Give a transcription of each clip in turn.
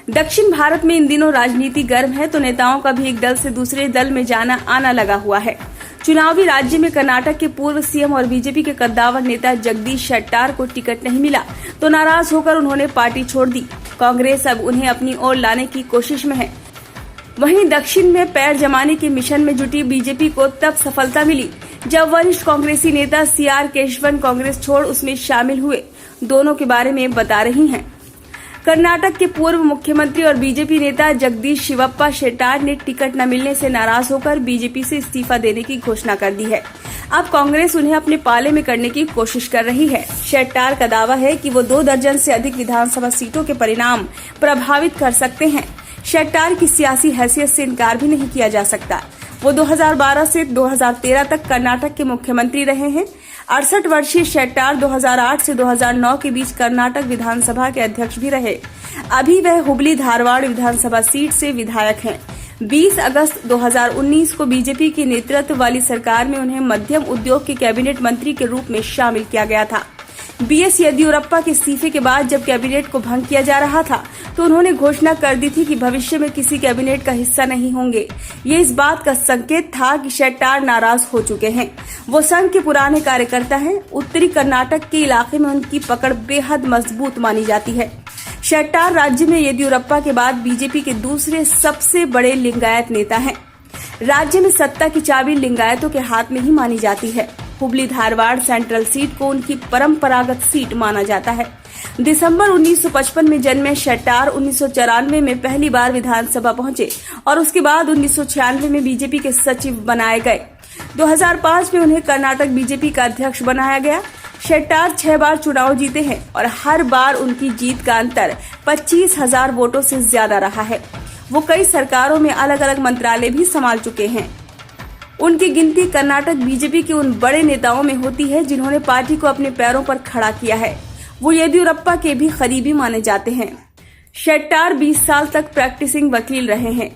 दक्षिण भारत में इन दिनों राजनीति गर्म है तो नेताओं का भी एक दल से दूसरे दल में जाना आना लगा हुआ है। चुनावी राज्य में कर्नाटक के पूर्व सीएम और बीजेपी के कद्दावर नेता जगदीश शेट्टार को टिकट नहीं मिला तो नाराज होकर उन्होंने पार्टी छोड़ दी। कांग्रेस अब उन्हें अपनी ओर लाने की कोशिश में है। वहीं दक्षिण में पैर जमाने के मिशन में जुटी बीजेपी को तब सफलता मिली जब वरिष्ठ कांग्रेसी नेता सीआर केशवन कांग्रेस छोड़ उसमें शामिल हुए। दोनों के बारे में बता रही हैं। कर्नाटक के पूर्व मुख्यमंत्री और बीजेपी नेता जगदीश शिवप्पा शेट्टार ने टिकट न मिलने से नाराज होकर बीजेपी से इस्तीफा देने की घोषणा कर दी है। अब कांग्रेस उन्हें अपने पाले में करने की कोशिश कर रही है। शेट्टार का दावा है कि वो 2 दर्जन से अधिक विधानसभा सीटों के परिणाम प्रभावित कर सकते हैं। शेट्टार की सियासी हैसियत से इनकार भी नहीं किया जा सकता। वो 2012 से 2013 तक कर्नाटक के मुख्यमंत्री रहे हैं। 68 वर्षीय शेट्टार 2008 से 2009 के बीच कर्नाटक विधानसभा के अध्यक्ष भी रहे। अभी वह हुबली धारवाड़ विधानसभा सीट से विधायक हैं। 20 अगस्त 2019 को बीजेपी के नेतृत्व वाली सरकार में उन्हें मध्यम उद्योग के कैबिनेट मंत्री के रूप में शामिल किया गया था। बीएस येदियुरप्पा के इस्तीफे के बाद जब कैबिनेट को भंग किया जा रहा था तो उन्होंने घोषणा कर दी थी कि भविष्य में किसी कैबिनेट का हिस्सा नहीं होंगे। ये इस बात का संकेत था कि शेट्टार नाराज हो चुके हैं। वो संघ के पुराने कार्यकर्ता हैं। उत्तरी कर्नाटक के इलाके में उनकी पकड़ बेहद मजबूत मानी जाती है। शेट्टार राज्य में येदियुरप्पा के बाद बीजेपी के दूसरे सबसे बड़े लिंगायत नेता हैं। राज्य में सत्ता की चाबी लिंगायतों के हाथ में ही मानी जाती है। हुबली धारवाड़ सेंट्रल सीट को उनकी परंपरागत सीट माना जाता है। दिसंबर 1955 में जन्मे शेट्टार 1994 में पहली बार विधानसभा पहुंचे और उसके बाद 1996 में बीजेपी के सचिव बनाए गए। 2005 में उन्हें कर्नाटक बीजेपी का अध्यक्ष बनाया गया। शेट्टार 6 बार चुनाव जीते हैं और हर बार उनकी जीत का अंतर 25,000 वोटों से ज्यादा रहा है। वो कई सरकारों में अलग अलग मंत्रालय भी संभाल चुके हैं। उनकी गिनती कर्नाटक बीजेपी के उन बड़े नेताओं में होती है जिन्होंने पार्टी को अपने पैरों पर खड़ा किया है। वो येदियुरप्पा के भी करीबी माने जाते हैं। शेट्टार 20 साल तक प्रैक्टिसिंग वकील रहे हैं।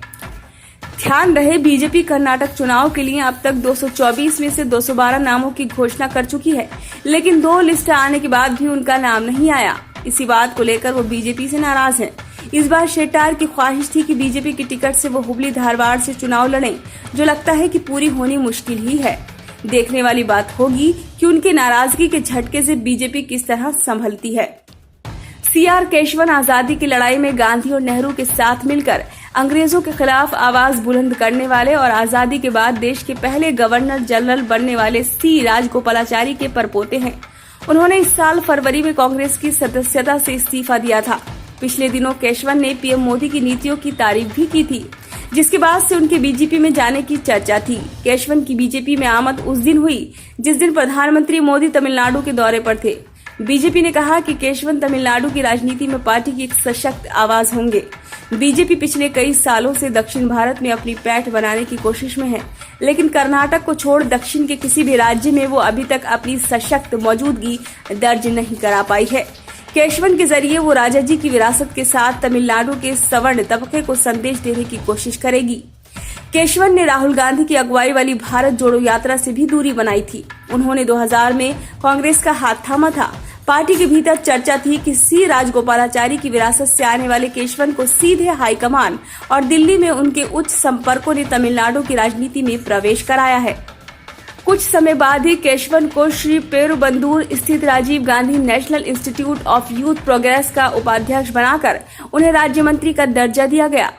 ध्यान रहे, बीजेपी कर्नाटक चुनाव के लिए अब तक 224 में से 212 नामों की घोषणा कर चुकी है, लेकिन 2 लिस्ट आने के बाद भी उनका नाम नहीं आया। इसी बात को लेकर वो बीजेपी से नाराज हैं। इस बार शेट्टार की ख्वाहिश थी कि बीजेपी की टिकट से वो हुबली धारवाड़ से चुनाव लड़ें, जो लगता है कि पूरी होनी मुश्किल ही है। देखने वाली बात होगी कि उनके नाराजगी के झटके से बीजेपी किस तरह संभलती है। सीआर केशवन आजादी की लड़ाई में गांधी और नेहरू के साथ मिलकर अंग्रेजों के खिलाफ आवाज बुलंद करने वाले और आजादी के बाद देश के पहले गवर्नर जनरल बनने वाले सी राजगोपालाचारी के परपोते हैं। उन्होंने इस साल फरवरी में कांग्रेस की सदस्यता से इस्तीफा दिया था। पिछले दिनों केशवन ने पीएम मोदी की नीतियों की तारीफ भी की थी, जिसके बाद से उनके बीजेपी में जाने की चर्चा थी। केशवन की बीजेपी में आमद उस दिन हुई जिस दिन प्रधानमंत्री मोदी तमिलनाडु के दौरे पर थे। बीजेपी ने कहा कि केशवन तमिलनाडु की राजनीति में पार्टी की एक सशक्त आवाज होंगे। बीजेपी पिछले कई सालों से दक्षिण भारत में अपनी पैठ बनाने की कोशिश में है, लेकिन कर्नाटक को छोड़ दक्षिण के किसी भी राज्य में वो अभी तक अपनी सशक्त मौजूदगी दर्ज नहीं करा पाई है। केशवन के जरिए वो राजा जी की विरासत के साथ तमिलनाडु के सवर्ण तबके को संदेश देने की कोशिश करेगी। केशवन ने राहुल गांधी की अगुवाई वाली भारत जोड़ो यात्रा से भी दूरी बनाई थी। उन्होंने 2000 में कांग्रेस का हाथ थामा था। पार्टी के भीतर चर्चा थी कि सी राजगोपालाचारी की विरासत से आने वाले केशवन को सीधे हाईकमान और दिल्ली में उनके उच्च संपर्कों ने तमिलनाडु की राजनीति में प्रवेश कराया है। कुछ समय बाद ही केशवन को श्री पेरुबंदूर स्थित Rajiv Gandhi national institute of youth progress का उपाध्यक्ष बनाकर उन्हें राज्य मंत्री का दर्जा दिया गया।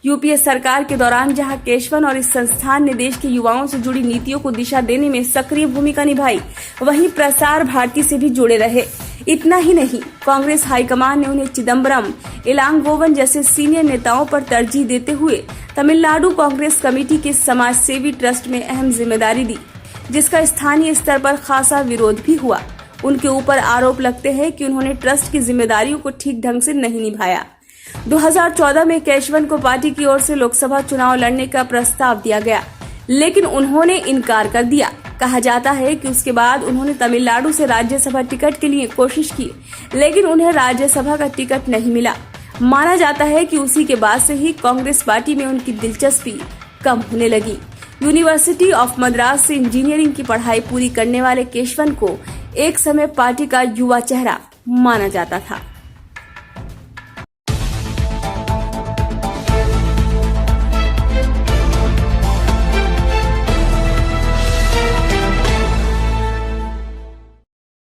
यूपीए सरकार के दौरान जहां केशवन और इस संस्थान ने देश के युवाओं से जुड़ी नीतियों को दिशा देने में सक्रिय भूमिका निभाई, वहीं प्रसार भारती से भी जुड़े रहे। इतना ही नहीं, कांग्रेस हाईकमान ने उन्हें चिदम्बरम, इलांगोवन जैसे सीनियर नेताओं पर तरजीह देते हुए तमिलनाडु कांग्रेस कमेटी के समाज सेवी ट्रस्ट में अहम जिम्मेदारी दी, जिसका स्थानीय स्तर पर खासा विरोध भी हुआ। उनके ऊपर आरोप लगते हैं कि उन्होंने ट्रस्ट की जिम्मेदारियों को ठीक ढंग से नहीं निभाया। 2014 में केशवन को पार्टी की ओर से लोकसभा चुनाव लड़ने का प्रस्ताव दिया गया, लेकिन उन्होंने इनकार कर दिया। कहा जाता है कि उसके बाद उन्होंने तमिलनाडु से राज्यसभा टिकट के लिए कोशिश की, लेकिन उन्हें राज्यसभा का टिकट नहीं मिला। माना जाता है कि उसी के बाद से ही कांग्रेस पार्टी में उनकी दिलचस्पी कम होने लगी। यूनिवर्सिटी ऑफ मद्रास से इंजीनियरिंग की पढ़ाई पूरी करने वाले केशवन को एक समय पार्टी का युवा चेहरा माना जाता था।